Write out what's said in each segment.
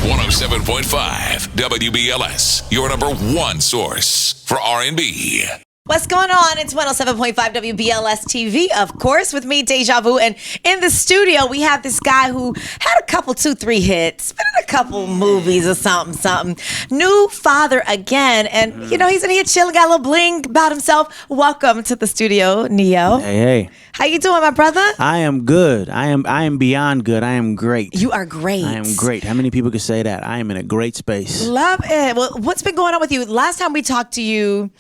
107.5 WBLS, your number one source for R&B. What's going on? It's 107.5 WBLS TV, of course, with me, Deja Vu. And in the studio, we have this guy who had a couple, 2-3 hits, been in a couple movies or something. New father again. And, you know, he's in here chilling, got a little bling about himself. Welcome to the studio, Neo. Hey. How you doing, my brother? I am good. I am beyond good. I am great. You are great. I am great. How many people could say that? I am in a great space. Love it. Well, what's been going on with you? Last time we talked to you,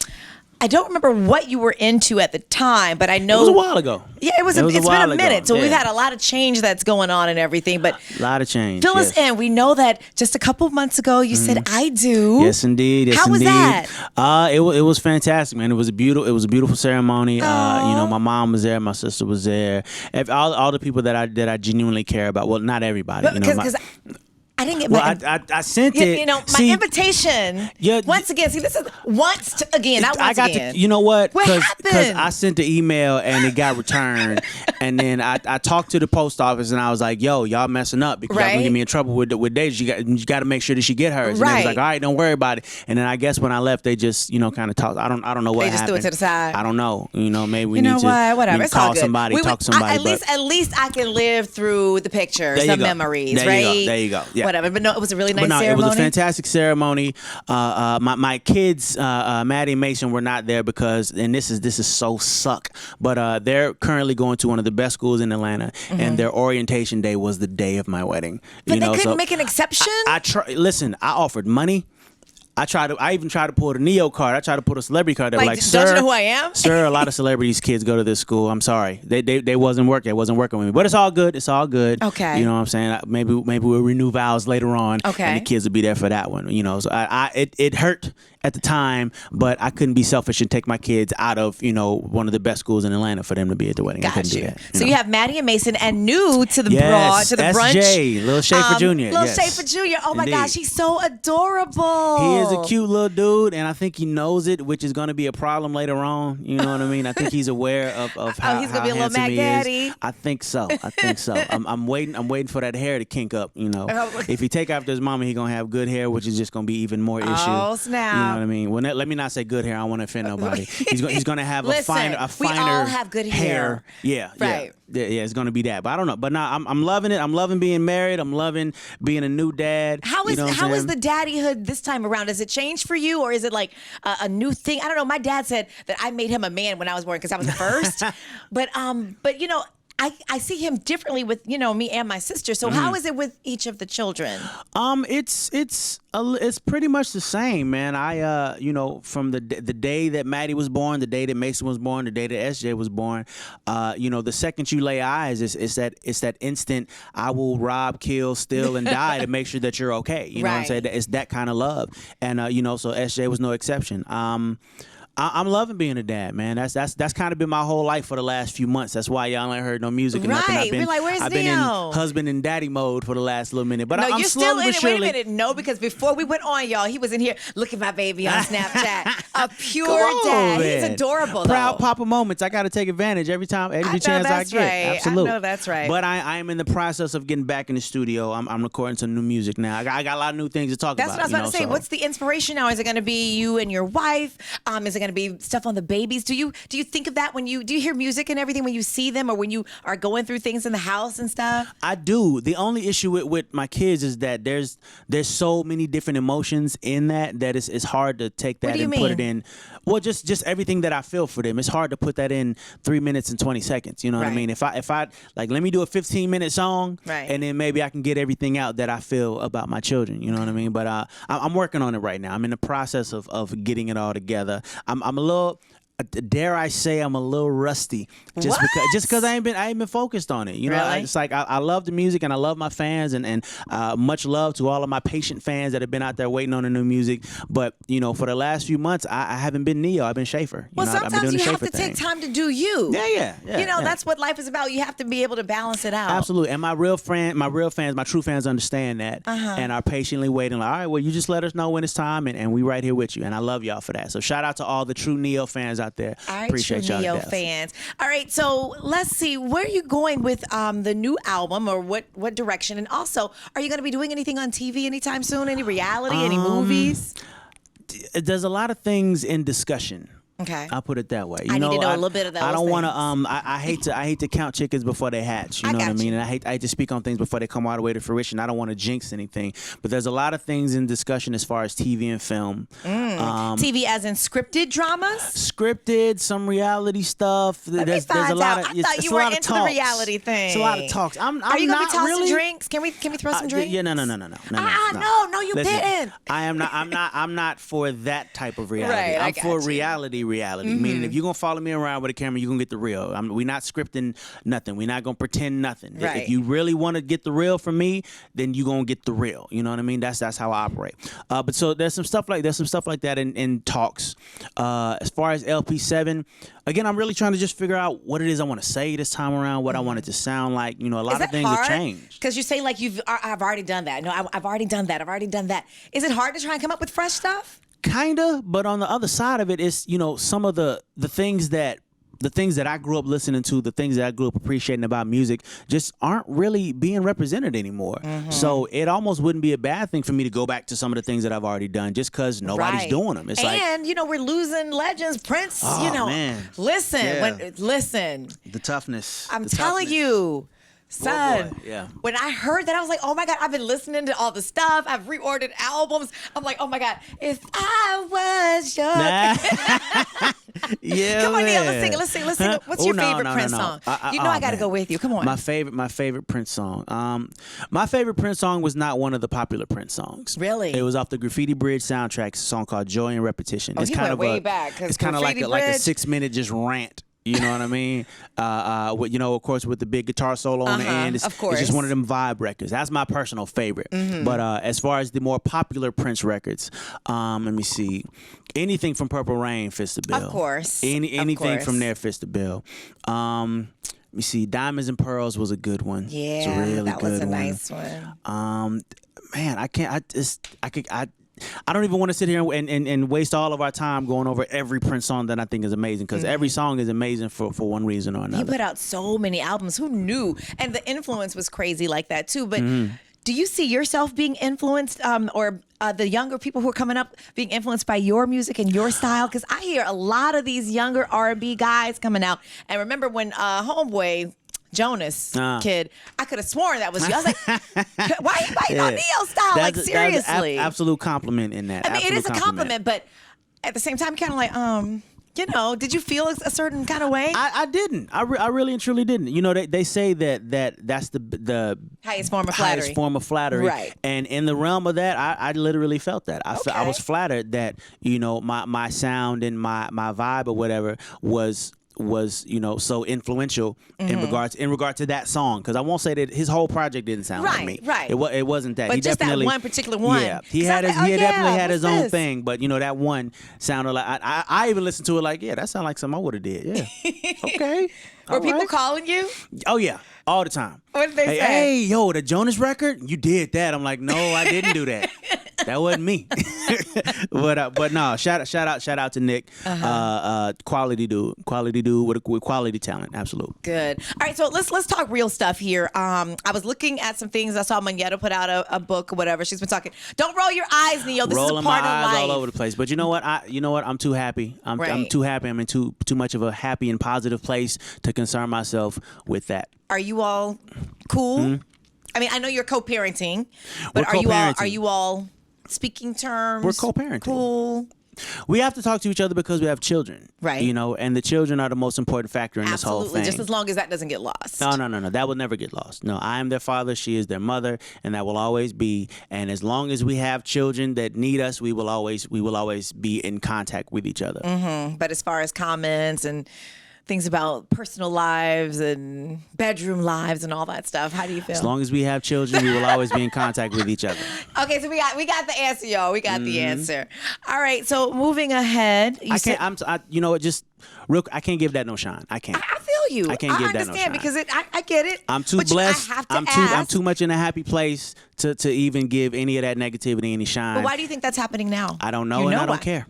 I don't remember what you were into at the time, but I know It was a while ago. Yeah, it's been a minute. So we've had a lot of change that's going on and everything. But a lot of change. Fill us in. We know that just a couple of months ago you said I do. Yes, indeed. How was that? It was fantastic, man. It was a beautiful ceremony. You know, my mom was there, my sister was there. All the people that I genuinely care about. Well, not everybody. Because I didn't get my. I sent it. You know, my invitation. Yeah. Once again, see, this is once again. Not once again. You know what? What happened? Because I sent the email and it got returned, and then I talked to the post office and I was like, "Yo, y'all messing up because y'all gonna get me in trouble with Deja. You got to make sure that she get hers." And they was like, "All right, don't worry about it." And then I guess when I left, they just kind of talked. I don't know what happened. They just threw it to the side. I don't know. Maybe we need to whatever. It's call all good. somebody, talk to somebody. At least I can live through the pictures, the memories, right? There you go. Yeah. Whatever. But no, it was a really nice ceremony. It was a fantastic ceremony. My kids, Maddie and Mason, were not there because, and this is so suck, but they're currently going to one of the best schools in Atlanta, and their orientation day was the day of my wedding. But they couldn't make an exception? Listen, I offered money. I even tried to pull the Neo card. I tried to pull the celebrity card. They were like, "Sir, don't you know who I am?" Sir, a lot of celebrities' kids go to this school. I'm sorry, they wasn't working. It wasn't working with me. But it's all good. It's all good. Okay. You know what I'm saying? Maybe we'll renew vows later on. Okay. And the kids will be there for that one. So it hurt at the time, but I couldn't be selfish and take my kids out of one of the best schools in Atlanta for them to be at the wedding. I couldn't do that. So you have Maddie and Mason and new to the brunch. SJ, Little Schaefer Jr. Little Schaefer Jr. Oh my gosh, he's so adorable. He is a cute little dude, and I think he knows it, which is going to be a problem later on. You know what I mean? I think he's aware of how he's gonna be a little handsome Mac he Daddy. is. I think so. I'm waiting for that hair to kink up. If he take after his mama, he gonna have good hair, which is just gonna be even more issue. Oh snap! You know what I mean? Well, let me not say good hair. I don't want to offend nobody. He's gonna have a finer. We all have good hair. Yeah. Right. Yeah, it's gonna be that. But I don't know. But now I'm loving it. I'm loving being married. I'm loving being a new dad. How is the daddyhood this time around? Does it change for you, or is it like a new thing? I don't know. My dad said that I made him a man when I was born because I was the first. But I see him differently with me and my sister. So how is it with each of the children? It's pretty much the same, man. I from the day that Maddie was born, the day that Mason was born, the day that SJ was born, the second you lay eyes, it's that instant I will rob, kill, steal, and die to make sure that you're okay. You know what I'm saying? It's that kind of love, and so SJ was no exception. I'm loving being a dad, man. That's kind of been my whole life for the last few months. That's why y'all ain't heard no music or nothing. We're like, where's I've been in husband and daddy mode for the last little minute. But I'm you're slowly still in but it. surely. Wait a minute, no, because before we went on, y'all, he was in here. Look at my baby on Snapchat. A pure dad. Man. He's adorable. Proud papa moments. I got to take advantage every chance I get. Right. Absolutely. I know that's right. But I am in the process of getting back in the studio. I'm recording some new music now. I got a lot of new things to talk about. That's what I was about to say. What's the inspiration now? Is it going to be you and your wife? Is it going to be stuff on the babies? Do you think of that do you hear music and everything when you see them or when you are going through things in the house and stuff? I do. The only issue with my kids is that there's so many different emotions in that it's hard to take that and put it in. Well, just everything that I feel for them. It's hard to put that in 3 minutes and 20 seconds. You know what I mean? If I like, let me do a 15-minute song, and then maybe I can get everything out that I feel about my children. You know what I mean? But I'm working on it right now. I'm in the process of getting it all together. I'm a little. Dare I say I'm a little rusty because I ain't been focused on it. It's like I love the music and I love my fans and much love to all of my patient fans that have been out there waiting on the new music. But for the last few months I haven't been Neo. I've been Schaefer. Sometimes I've been doing you the have Schaefer to thing. take time to do you. Yeah. That's what life is about. You have to be able to balance it out. Absolutely. And my true fans understand that and are patiently waiting. Like, all right, well, you just let us know when it's time and we right here with you. And I love y'all for that. So shout out to all the true Neo fans out out there. All right, Appreciate true y'all. Neo fans. All right, so let's see. Where are you going with the new album, or what direction? And also, are you going to be doing anything on TV anytime soon? Any reality? Any movies? There's a lot of things in discussion. Okay, I'll put it that way. I need to know a little bit of those. I don't want to. things. I hate to count chickens before they hatch. You know what I mean? And I hate to speak on things before they come all the way to fruition. I don't want to jinx anything. But there's a lot of things in discussion as far as TV and film. TV as in scripted dramas. Scripted, some reality stuff. There's a lot of. I thought you were into the reality thing. It's a lot of talks. Are you gonna be tossing drinks? Can we throw some drinks? Yeah, no. No, you Listen, didn't. I am not. I'm not for that type of reality. Right, I'm for reality. Meaning, if you're gonna follow me around with a camera, you're gonna get the real. We're not scripting nothing. We're not gonna pretend nothing. Right. If you really want to get the real from me, then you're gonna get the real. You know what I mean? That's how I operate. But so there's some stuff like that in talks. As far as LP7, again, I'm really trying to just figure out what it is I want to say this time around, what I want it to sound like. You know, a lot of things have changed. Because you say like I've already done that. No, I've already done that. I've already done that. Is it hard to try and come up with fresh stuff? Kinda, but on the other side of it is, you know, some of the things that I grew up listening to, the things that I grew up appreciating about music just aren't really being represented anymore. So it almost wouldn't be a bad thing for me to go back to some of the things that I've already done just because nobody's doing them. It's you know, we're losing legends. Prince, man. Listen, Yeah. listen. The toughness. I'm telling you. Son, yeah. When I heard that, I was like, oh my God, I've been listening to all the stuff. I've reordered albums. I'm like, oh my God, if I was your... Yeah, come on, Neil, let's sing. What's your favorite Prince song? I got to go with you. Come on. My favorite Prince song. My favorite Prince song was not one of the popular Prince songs. Really? It was off the Graffiti Bridge soundtrack. It's a song called Joy and Repetition. Oh, it's kind of way back. It's kind of like a 6-minute just rant. You know what I mean? Of course, with the big guitar solo on the end. It's just one of them vibe records. That's my personal favorite. But as far as the more popular Prince records, let me see. Anything from Purple Rain fits the bill. Of course. Anything from there fits the bill. Let me see. Diamonds and Pearls was a good one. Yeah, it's a really that good was a one. nice one. Man, I don't even want to sit here and waste all of our time going over every Prince song that I think is amazing, because every song is amazing for one reason or another. He put out so many albums. Who knew? And the influence was crazy like that too. But do you see yourself being influenced, or the younger people who are coming up being influenced by your music and your style? Because I hear a lot of these younger R&B guys coming out. And remember when Homeboy Jonas kid, I could have sworn that was you. I was like, why are you biting on Neo style? Like, seriously. That's absolute compliment in that. I mean, it is a compliment, but at the same time, kind of like, did you feel a certain kind of way? I didn't. I really and truly didn't. You know, they say that's the highest form of flattery. Highest form of flattery. Right. And in the realm of that, I literally felt that. I was flattered that, you know, my sound and my vibe or whatever was so influential in regard to that song, because I won't say that his whole project didn't sound like me. Right. It wasn't that. But He just definitely, that one particular one. Yeah, he definitely had his own thing, but you know, that one sounded like I even listened to it like, yeah, that sounded like something I would have did. Yeah. Okay. Were people calling you? Oh yeah, all the time. What did they say? Hey, yo, the Jonas record, you did that. I'm like, no, I didn't do that. That wasn't me. but no, shout out to Nick. Quality dude with quality talent. Absolute. Good. All right, so let's talk real stuff here. I was looking at some things. I saw Manetta put out a book or whatever. She's been talking. Don't roll your eyes, Neo. This is a part of life. Rolling my eyes all over the place. But you know what? I'm too happy. I'm too happy. I'm in too much of a happy and positive place to concern myself with that. Are you all cool? Mm-hmm. I mean, I know you're co-parenting, but are you all speaking terms? We're co-parenting. Cool. We have to talk to each other because we have children, right? You know, and the children are the most important factor in this whole thing. Just as long as that doesn't get lost. No, that will never get lost. No, I am their father, she is their mother, and that will always be. And as long as we have children that need us, we will always be in contact with each other. Mm-hmm. But as far as comments and things about personal lives and bedroom lives and all that stuff, how do you feel? As long as we have children, we will always be in contact with each other. Okay, so we got the answer, y'all. We got the answer. All right, so moving ahead, I can't give that no shine. I can't. I feel you. I can't give that no shine because I get it. I'm too blessed. I'm too much in a happy place to even give any of that negativity any shine. But why do you think that's happening now? I don't know, and I don't care.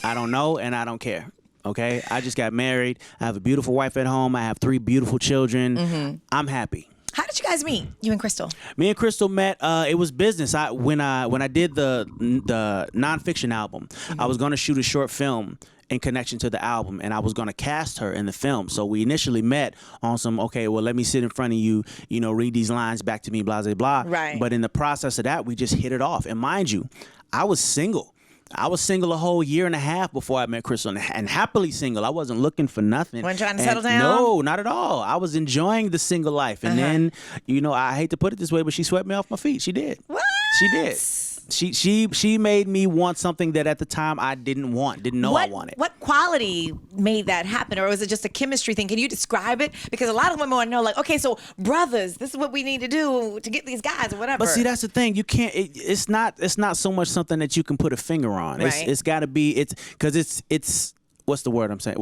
I don't know, and I don't care. Okay, I just got married. I have a beautiful wife at home. I have 3 beautiful children. I'm happy. How did you guys meet? You and Crystal? Me and Crystal met. It was business. When I did the nonfiction album, I was going to shoot a short film in connection to the album, and I was going to cast her in the film. So we initially met on some, okay, well, let me sit in front of you, read these lines back to me, blah, blah, blah. Right. But in the process of that, we just hit it off. And mind you, I was single. I was single a whole year and a half before I met Crystal, and happily single. I wasn't looking for nothing. Weren't trying to settle down? No, not at all. I was enjoying the single life. And then, I hate to put it this way, but she swept me off my feet. She did. What? She did. She made me want something that at the time I didn't know I wanted. What quality made that happen? Or was it just a chemistry thing? Can you describe it? Because a lot of women want to know, like, okay, so brothers, this is what we need to do to get these guys or whatever. But see, that's the thing. You can't, it's not so much something that you can put a finger on. Right. It's got to be, because it's what's the word I'm saying?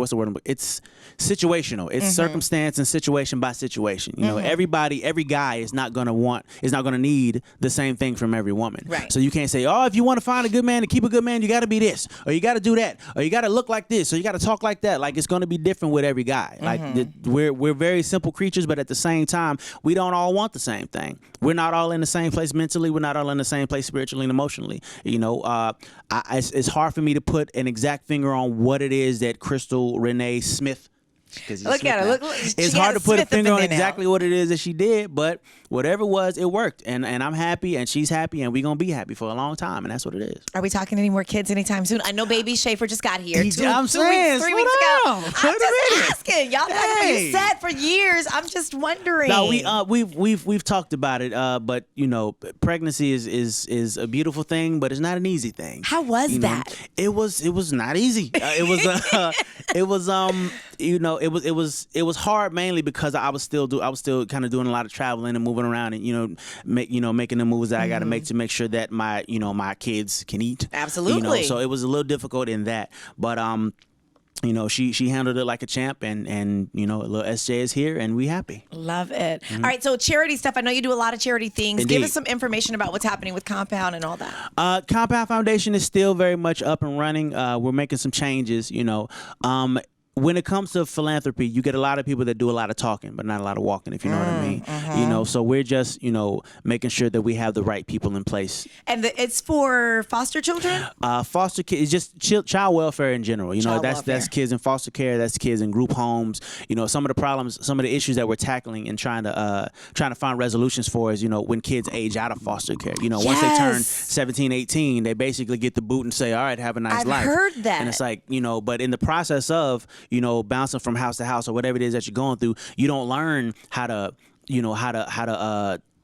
It's situational. It's circumstance and situation by situation. Every guy is not going to need the same thing from every woman. Right. So you can't say, oh, if you want to find a good man to keep a good man, you got to be this, or you got to do that, or you got to look like this, or you got to talk like that. Like, it's going to be different with every guy. Like, we're very simple creatures, but at the same time, we don't all want the same thing. We're not all in the same place mentally. We're not all in the same place spiritually and emotionally. It's hard for me to put an exact finger on what it is that Crystal Renee Smith. Look at her. Look, it's hard to put a finger on exactly what it is that she did, but whatever it was, it worked. And I'm happy, and she's happy, and we're going to be happy for a long time, and that's what it is. Are we talking any more kids anytime soon? I know baby Schaefer just got here. 3 weeks ago. I'm just asking. Y'all been set for years. I'm just wondering. No, we've talked about it, but pregnancy is a beautiful thing, but it's not an easy thing. How was that? It was not easy. It was hard, mainly because I was still kind of doing a lot of traveling and moving around, and making the moves that I got to make sure that my kids can eat. Absolutely. So it was a little difficult in that, but she handled it like a champ, and little SJ is here, and we happy. Love it. All right, so charity stuff. I know you do a lot of charity things. Indeed. Give us some information about what's happening with Compound and all that. Compound Foundation is still very much up and running. We're making some changes. When it comes to philanthropy, you get a lot of people that do a lot of talking, but not a lot of walking, if you know what I mean. So we're just, making sure that we have the right people in place. And it's for foster children? Foster kids, just child welfare in general. That's kids in foster care, that's kids in group homes. Some of the problems, some of the issues that we're tackling and trying to find resolutions for is, when kids age out of foster care. Once they turn 17, 18, they basically get the boot and say, all right, have a nice life. I've heard that. And it's like, but in the process of, bouncing from house to house or whatever it is that you're going through, you don't learn how to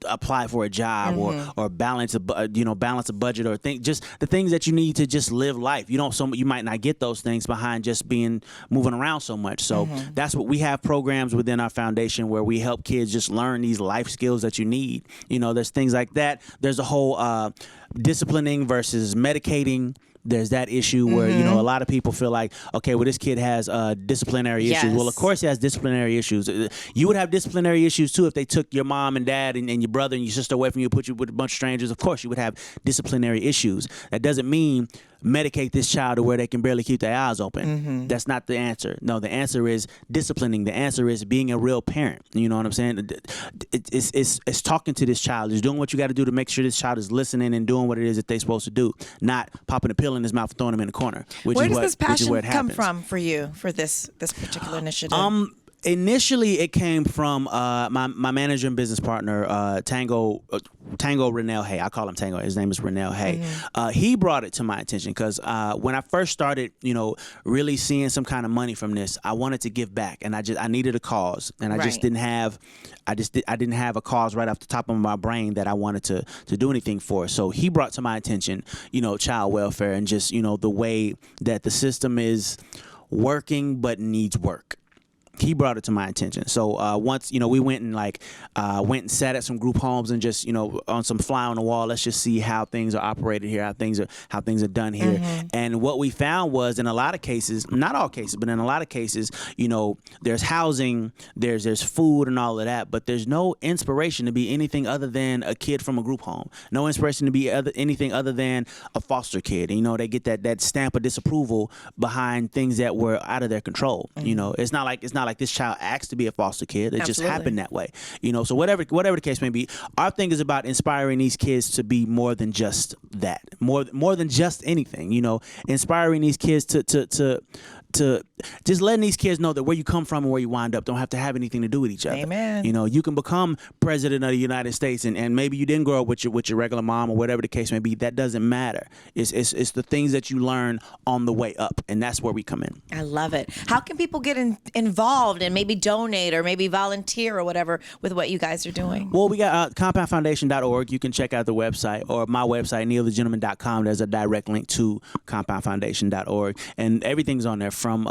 apply for a job or balance a budget or just the things that you need to just live life. You might not get those things behind just moving around so much. So that's what we have, programs within our foundation where we help kids just learn these life skills that you need. There's things like that. There's a whole disciplining versus medicating. There's that issue where, a lot of people feel like, okay, well, this kid has disciplinary issues. Well, of course he has disciplinary issues. You would have disciplinary issues, too, if they took your mom and dad and your brother and your sister away from you and put you with a bunch of strangers. Of course, you would have disciplinary issues. That doesn't mean medicate this child to where they can barely keep their eyes open. That's not the answer. No, the answer is disciplining. The answer is being a real parent. You know what I'm saying? It's talking to this child. It's doing what you got to do to make sure this child is listening and doing what it is that they're supposed to do, not popping a pill in his mouth and throwing him in the corner. Where does this passion come from for you for this particular initiative? Initially, it came from my manager and business partner, Tango Renell Hay. I call him Tango. His name is Renell Hay. He brought it to my attention because when I first started, really seeing some kind of money from this, I wanted to give back, and I needed a cause, and I just didn't have a cause right off the top of my brain that I wanted to do anything for. So he brought to my attention, child welfare and just the way that the system is working but needs work. he brought it to my attention. So once, we went and sat at some group homes and just, on some fly on the wall, let's just see how things are operated here, how things are done here. And what we found was, in a lot of cases, not all cases, but in a lot of cases, there's housing, there's food and all of that, but there's no inspiration to be anything other than a kid from a group home. No inspiration to be anything other than a foster kid. And, they get that stamp of disapproval behind things that were out of their control. It's not like this child asked to be a foster kid. It just happened that way. So whatever the case may be, our thing is about inspiring these kids to be more than just that, more than just anything. Inspiring these kids to just letting these kids know that where you come from and where you wind up don't have to have anything to do with each other. Amen. You can become president of the United States and maybe you didn't grow up with your regular mom or whatever the case may be. That doesn't matter. It's the things that you learn on the way up, and that's where we come in. I love it. How can people get involved and maybe donate or maybe volunteer or whatever with what you guys are doing? Well, we got compoundfoundation.org. You can check out the website, or my website, neilthegentleman.com. There's a direct link to compoundfoundation.org, and everything's on there from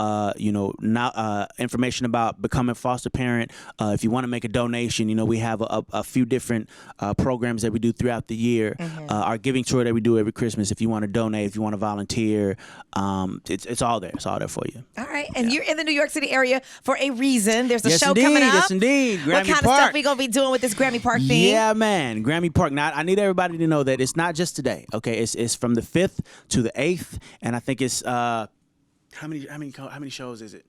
information about becoming a foster parent. If you want to make a donation, we have a few different programs that we do throughout the year. Our giving tour that we do every Christmas. If you want to donate, if you want to volunteer, it's all there. It's all there for you. All right, and you're in the New York City area for a reason. There's a show indeed, coming up. Yes, indeed. Grammy what kind Park. of stuff we gonna be doing with this Grammy Park theme? Yeah, man. Grammy Park. Now, I need everybody to know that it's not just today. Okay, it's from the 5th to the 8th, and I think it's how many shows is it?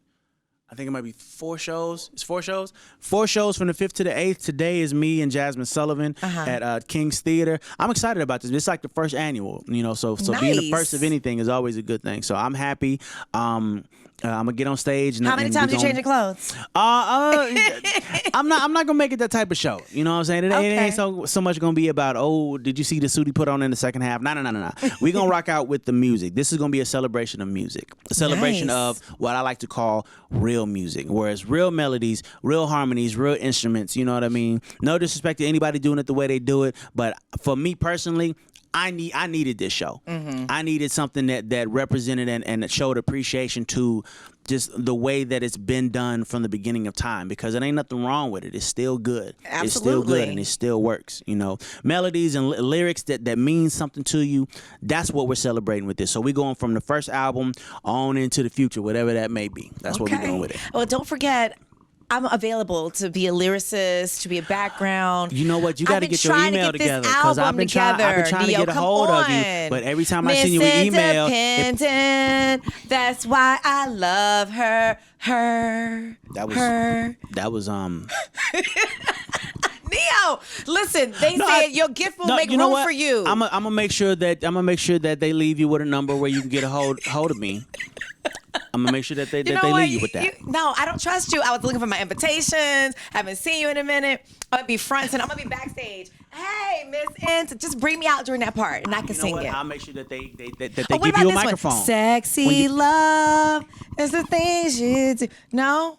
I think it might be 4 shows. It's 4 shows. 4 shows from the 5th to the 8th. Today is me and Jasmine Sullivan at King's Theater. I'm excited about this. It's like the first annual, so nice. Being the first of anything is always a good thing. So I'm happy. I'm gonna get on stage. How many times you changing clothes? I'm not gonna make it that type of show. You know what I'm saying? It ain't so much gonna be about, did you see the suit he put on in the second half? No. We gonna rock out with the music. This is gonna be a celebration of music, a celebration of what I like to call real music, whereas real melodies, real harmonies, real instruments. You know what I mean? No disrespect to anybody doing it the way they do it, but for me personally, I needed this show. I needed something that represented and that showed appreciation to just the way that it's been done from the beginning of time, because it ain't nothing wrong with it. It's still good. Absolutely. It's still good and it still works. Melodies and lyrics that mean something to you. That's what we're celebrating with this. So we're going from the first album on into the future, whatever that may be. That's what we're doing with it. Well, don't forget, I'm available to be a lyricist, to be a background. You know what? You got to get your email together, because I've been trying to get a hold of you. But every time I send you an email, that's why I love her. That was Neo, listen. They said your gift will make room for you. I'm gonna make sure that they leave you with a number where you can get a hold of me. I'm gonna make sure that they leave you with that. No, I don't trust you. I was looking for my invitations. Haven't seen you in a minute. I'm gonna be front and I'm gonna be backstage. Hey, Miss Int, just bring me out during that part, and I can sing it. I'll make sure that they give you a microphone. Sexy love is the things you do. No.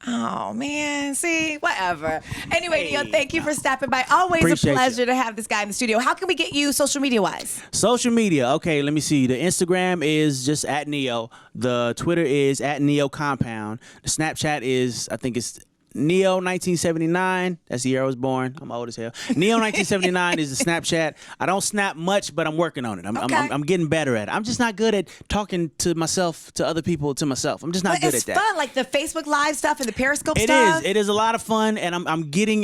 Oh, man. See, whatever. Anyway, Neo, thank you for stopping by. Always Appreciate a pleasure to have this guy in the studio. How can we get you social media-wise? Social media. Okay, let me see. The Instagram is just at Neo. The Twitter is at Neo Compound. The Snapchat is, I think it's Neo 1979. That's the year I was born. I'm old as hell. Neo 1979 is the Snapchat. I don't snap much, but I'm working on it. I'm getting better at it. I'm just not good at talking to myself, to other people, to myself. I'm just not good at that. It's fun, like the Facebook Live stuff and the Periscope stuff. It is a lot of fun, and I'm getting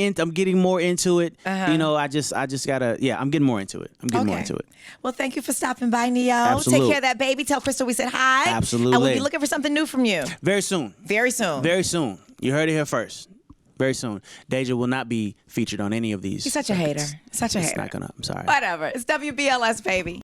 more into it. I just gotta. Yeah, I'm getting more into it. More into it. Well, thank you for stopping by, Neo. Absolutely. Take care of that baby. Tell Crystal we said hi. Absolutely. And we'll be looking for something new from you. Very soon. Very soon. Very soon. You heard it here first. Very soon. Deja will not be featured on any of these. He's such a hater. Such a hater. It's not gonna. I'm sorry. Whatever. It's WBLS, baby.